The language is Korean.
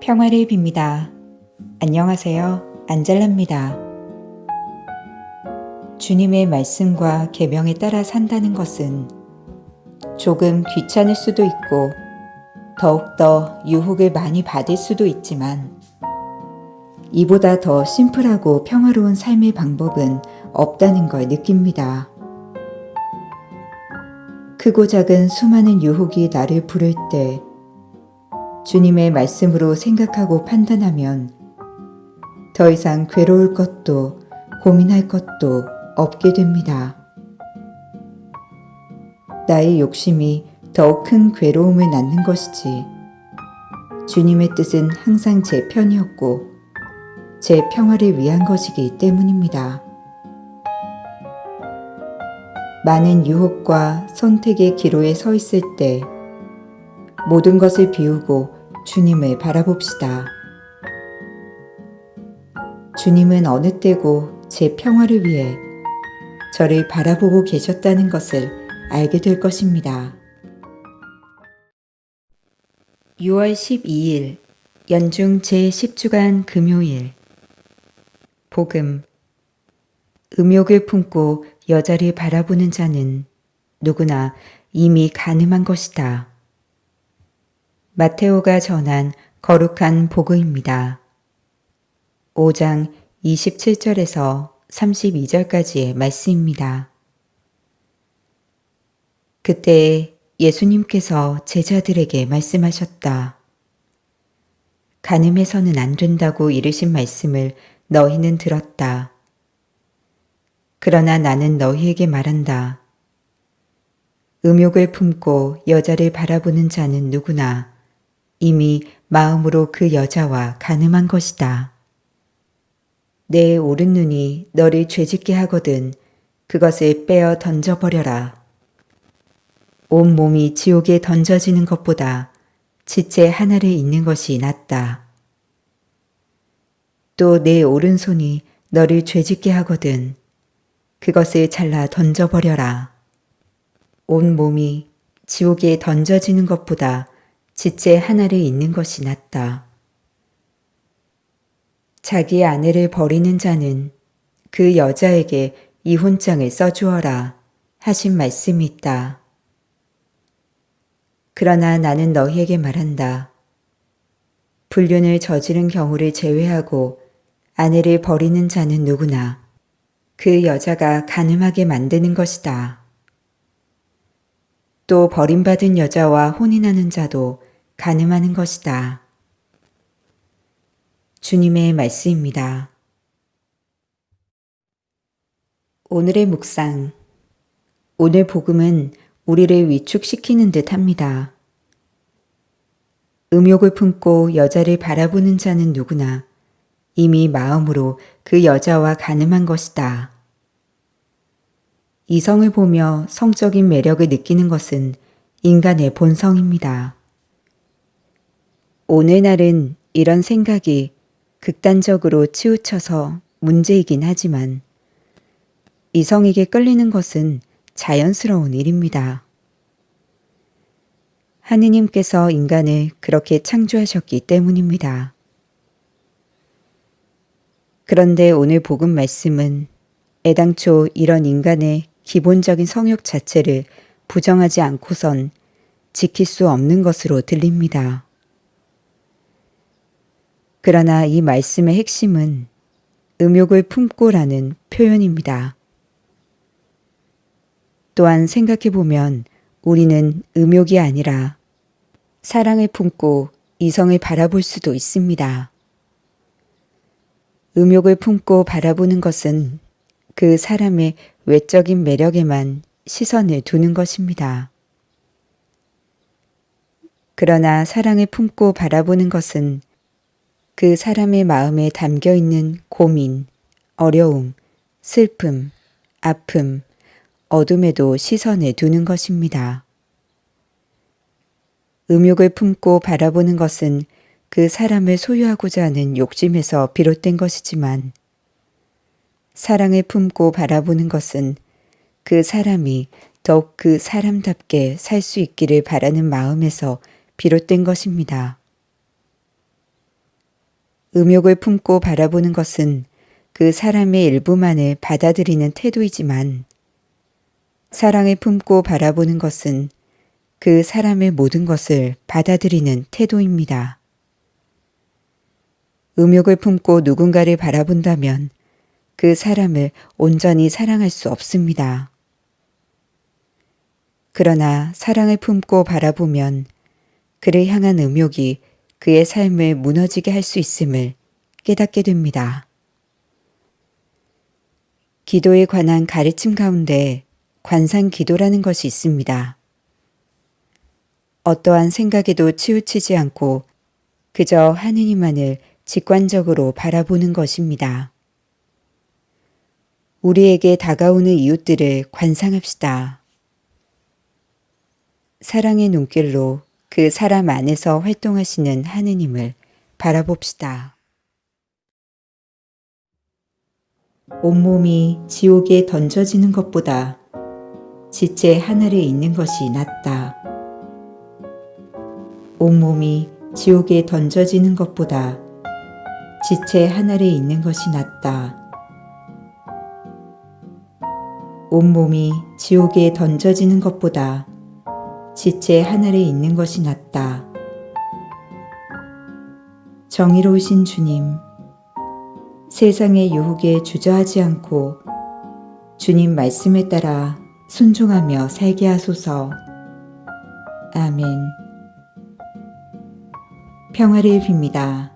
평화를 빕니다. 안녕하세요. 안젤라입니다. 주님의 말씀과 계명에 따라 산다는 것은 조금 귀찮을 수도 있고 더욱더 유혹을 많이 받을 수도 있지만 이보다 더 심플하고 평화로운 삶의 방법은 없다는 걸 느낍니다. 크고 작은 수많은 유혹이 나를 부를 때 주님의 말씀으로 생각하고 판단하면 더 이상 괴로울 것도 고민할 것도 없게 됩니다. 나의 욕심이 더욱 큰 괴로움을 낳는 것이지 주님의 뜻은 항상 제 편이었고 제 평화를 위한 것이기 때문입니다. 많은 유혹과 선택의 기로에 서 있을 때 모든 것을 비우고 주님을 바라봅시다. 주님은 어느 때고 제 평화를 위해 저를 바라보고 계셨다는 것을 알게 될 것입니다. 6월 12일 연중 제10주간 금요일 복음 음욕을 품고 여자를 바라보는 자는 누구나 이미 간음한 것이다. 마테오가 전한 거룩한 복음입니다. 5장 27절에서 32절까지의 말씀입니다. 그때 예수님께서 제자들에게 말씀하셨다. 간음해서는 안 된다고 이르신 말씀을 너희는 들었다. 그러나 나는 너희에게 말한다. 음욕을 품고 여자를 바라보는 자는 누구나 이미 마음으로 그 여자와 간음한 것이다. 내 오른 눈이 너를 죄짓게 하거든 그것을 빼어 던져버려라. 온 몸이 지옥에 던져지는 것보다 지체 하나를 잊는 것이 낫다. 또 내 오른손이 너를 죄짓게 하거든 그것을 잘라 던져버려라. 온 몸이 지옥에 던져지는 것보다 지체 하나를 잊는 것이 낫다. 자기 아내를 버리는 자는 그 여자에게 이혼장을 써주어라 하신 말씀이 있다. 그러나 나는 너희에게 말한다. 불륜을 저지른 경우를 제외하고 아내를 버리는 자는 누구나 그 여자가 간음하게 만드는 것이다. 또 버림받은 여자와 혼인하는 자도 간음하는 것이다. 주님의 말씀입니다. 오늘의 묵상. 오늘 복음은 우리를 위축시키는 듯 합니다. 음욕을 품고 여자를 바라보는 자는 누구나 이미 마음으로 그 여자와 간음한 것이다. 이성을 보며 성적인 매력을 느끼는 것은 인간의 본성입니다. 오늘날은 이런 생각이 극단적으로 치우쳐서 문제이긴 하지만 이성에게 끌리는 것은 자연스러운 일입니다. 하느님께서 인간을 그렇게 창조하셨기 때문입니다. 그런데 오늘 복음 말씀은 애당초 이런 인간의 기본적인 성욕 자체를 부정하지 않고선 지킬 수 없는 것으로 들립니다. 그러나 이 말씀의 핵심은 음욕을 품고라는 표현입니다. 또한 생각해보면 우리는 음욕이 아니라 사랑을 품고 이성을 바라볼 수도 있습니다. 음욕을 품고 바라보는 것은 그 사람의 외적인 매력에만 시선을 두는 것입니다. 그러나 사랑을 품고 바라보는 것은 그 사람의 마음에 담겨 있는 고민, 어려움, 슬픔, 아픔, 어둠에도 시선을 두는 것입니다. 음욕을 품고 바라보는 것은 그 사람을 소유하고자 하는 욕심에서 비롯된 것이지만 사랑을 품고 바라보는 것은 그 사람이 더욱 그 사람답게 살 수 있기를 바라는 마음에서 비롯된 것입니다. 음욕을 품고 바라보는 것은 그 사람의 일부만을 받아들이는 태도이지만 사랑을 품고 바라보는 것은 그 사람의 모든 것을 받아들이는 태도입니다. 음욕을 품고 누군가를 바라본다면 그 사람을 온전히 사랑할 수 없습니다. 그러나 사랑을 품고 바라보면 그를 향한 음욕이 그의 삶을 무너지게 할 수 있음을 깨닫게 됩니다. 기도에 관한 가르침 가운데 관상 기도라는 것이 있습니다. 어떠한 생각에도 치우치지 않고 그저 하느님만을 직관적으로 바라보는 것입니다. 우리에게 다가오는 이웃들을 관상합시다. 사랑의 눈길로 그 사람 안에서 활동하시는 하느님을 바라봅시다. 온몸이 지옥에 던져지는 것보다 지체 하늘에 있는 것이 낫다. 온몸이 지옥에 던져지는 것보다 지체 하늘에 있는 것이 낫다. 온몸이 지옥에 던져지는 것보다 지체 하늘에 있는 것이 낫다. 정의로우신 주님, 세상의 유혹에 주저하지 않고 주님 말씀에 따라 순종하며 살게 하소서. 아멘. 평화를 빕니다.